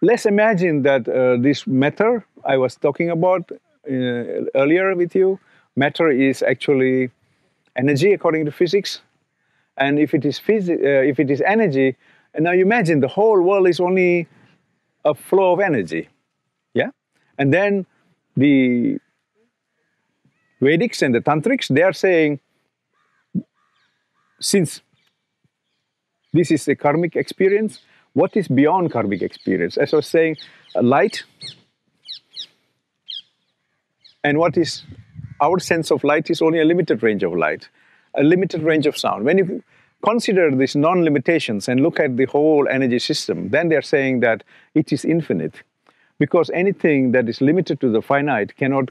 let's imagine that this matter I was talking about earlier with you, matter is actually energy according to physics. And if it is energy, and now you imagine the whole world is only a flow of energy. Yeah? And then the Vedics and the Tantrics, they are saying, since this is a karmic experience, what is beyond karmic experience? As I was saying, light. And what is our sense of light is only a limited range of light, a limited range of sound. When you consider these non-limitations and look at the whole energy system, then they're saying that it is infinite. Because anything that is limited to the finite cannot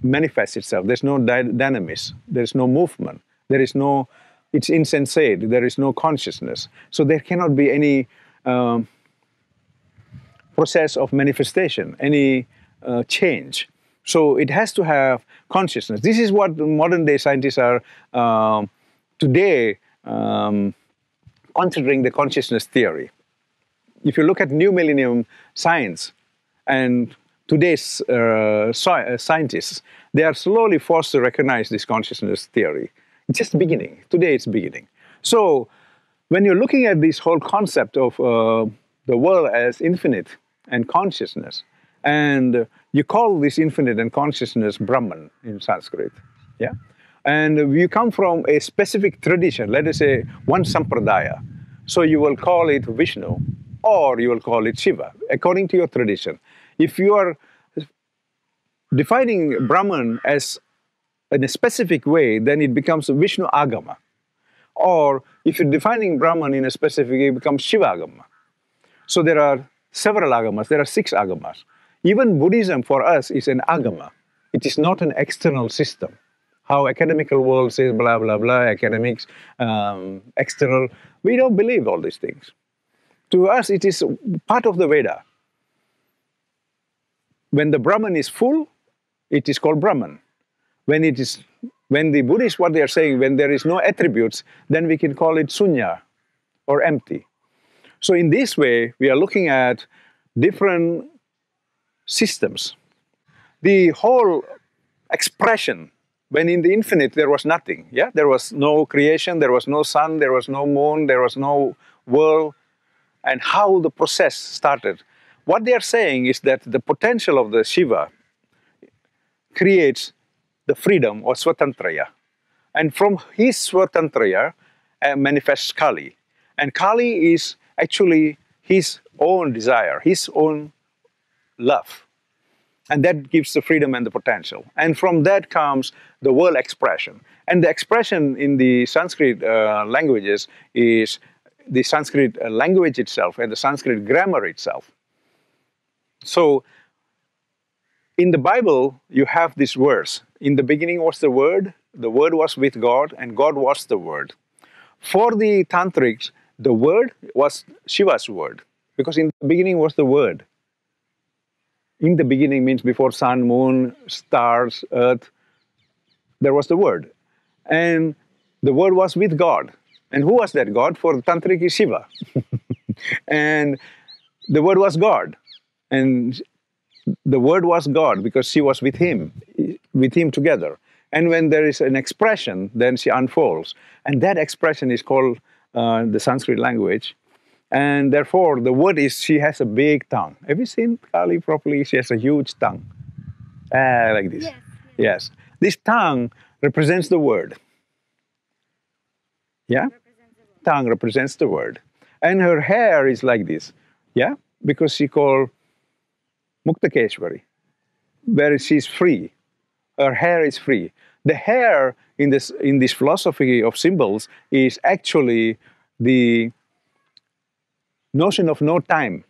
manifest itself. There's no dynamism, there's no movement, there is no, it's insensate, there is no consciousness. So there cannot be any process of manifestation, any change. So it has to have consciousness. This is what modern day scientists are today considering the consciousness theory. If you look at new millennium science and today's scientists, they are slowly forced to recognize this consciousness theory. It's just beginning. Today it's beginning. So when you're looking at this whole concept of the world as infinite and consciousness, and you call this infinite and consciousness Brahman in Sanskrit, yeah? And you come from a specific tradition, let us say one sampradaya. So you will call it Vishnu, or you will call it Shiva, according to your tradition. If you are defining Brahman as in a specific way, then it becomes Vishnu Agama. Or if you're defining Brahman in a specific way, it becomes Shiva Agama. So there are several Agamas, there are 6 Agamas. Even Buddhism for us is an Agama. It is not an external system. How academical world says blah, blah, blah, academics, external. We don't believe all these things. To us, it is part of the Veda. When the Brahman is full, it is called Brahman. When the Buddhists, what they are saying, when there is no attributes, then we can call it Sunya, or empty. So in this way, we are looking at different systems. The whole expression, when in the infinite there was nothing, yeah? There was no creation, there was no sun, there was no moon, there was no world, and how the process started. What they are saying is that the potential of the Shiva creates the freedom or Swatantraya. And from his Swatantraya manifests Kali. And Kali is actually his own desire, his own love. And that gives the freedom and the potential. And from that comes the world expression. And the expression in the Sanskrit languages is the Sanskrit language itself and the Sanskrit grammar itself. So in the Bible, you have this verse. In the beginning was the Word was with God, and God was the Word. For the Tantrics, the Word was Shiva's word, because in the beginning was the Word. In the beginning means before sun, moon, stars, earth, there was the Word. And the Word was with God. And who was that God? For the Tantric is Shiva. And the Word was God. And the Word was God because she was with him together. And when there is an expression, then she unfolds. And that expression is called the Sanskrit language. And therefore, the word is, she has a big tongue. Have you seen Kali properly? She has a huge tongue. Like this. Yes. Yes. This tongue represents the word. Yeah? Tongue represents the word. And her hair is like this. Yeah? Because she called Muktakeshwari, where she's free. Her hair is free. The hair in this philosophy of symbols is actually the notion of no time.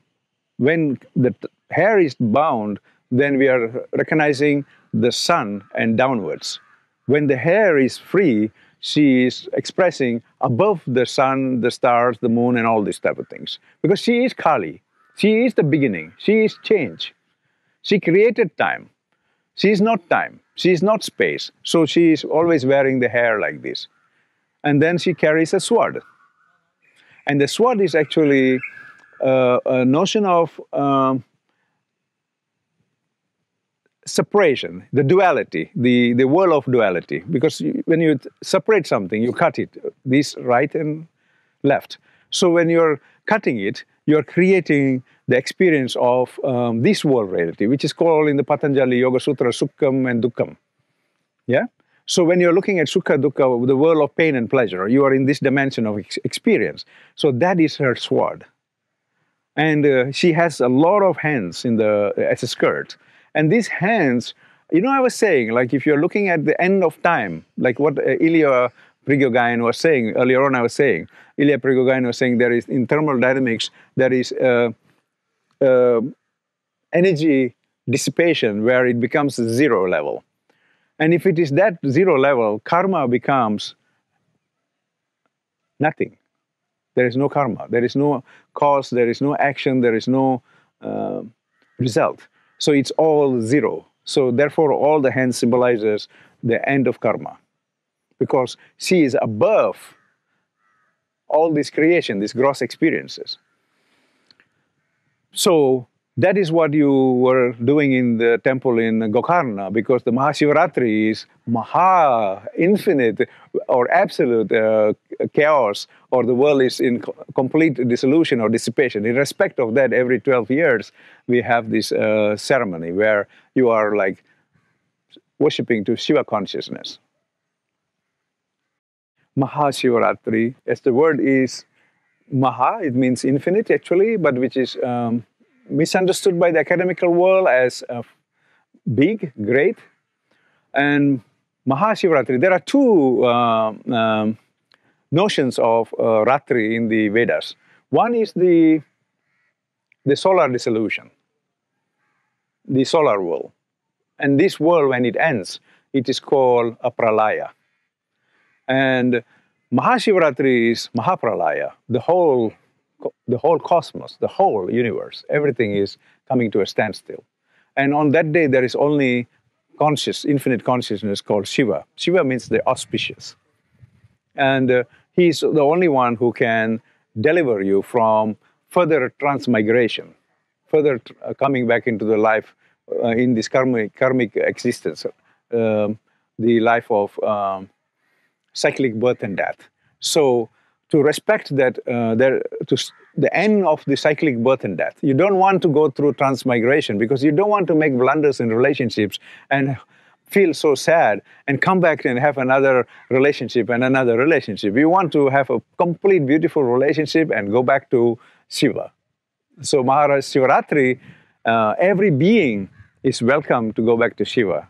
When the hair is bound, then we are recognizing the sun and downwards. When the hair is free, she is expressing above the sun, the stars, the moon, and all these type of things. Because she is Kali. She is the beginning. She is change. She created time. She is not time. She is not space. So she is always wearing the hair like this. And then she carries a sword. And the sword is actually a notion of separation, the duality, the world of duality. Because when you separate something, you cut it, this right and left. So when you're cutting it, you're creating the experience of this world reality, which is called in the Patanjali Yoga Sutra Sukham and Dukkham. Yeah? So when you're looking at Sukha Dukkha, the world of pain and pleasure, you are in this dimension of experience. So that is her sword. And she has a lot of hands in as a skirt. And these hands, you know, I was saying, like if you're looking at the end of time, like what Ilya Prigogine was saying, earlier on I was saying, Ilya Prigogine was saying there is, in thermodynamics, there is energy dissipation where it becomes 0 level. And if it is that 0 level, karma becomes nothing. There is no karma. There is no cause, there is no action, there is no result. So it's all 0. So therefore, all the hands symbolizes the end of karma. Because she is above all this creation, these gross experiences. So that is what you were doing in the temple in Gokarna, because the Mahashivaratri is Maha, infinite or absolute chaos, or the world is in complete dissolution or dissipation. In respect of that, every 12 years, we have this ceremony where you are like worshipping to Shiva consciousness. Mahashivaratri, as the word is Maha, it means infinite actually, but which is misunderstood by the academical world as big, great. And Mahashivaratri, there are two notions of Ratri in the Vedas. One is the solar dissolution, the solar world. And this world, when it ends, it is called a pralaya. And Mahashivaratri is Mahapralaya, the whole cosmos, the whole universe, everything is coming to a standstill. And on that day, there is only infinite consciousness called Shiva. Shiva means the auspicious. And he's the only one who can deliver you from further transmigration, further coming back into the life in this karmic existence, the life of cyclic birth and death. So to respect that, the end of the cyclic birth and death, you don't want to go through transmigration because you don't want to make blunders in relationships and feel so sad and come back and have another relationship and another relationship. You want to have a complete beautiful relationship and go back to Shiva. So Mahashivaratri, every being is welcome to go back to Shiva.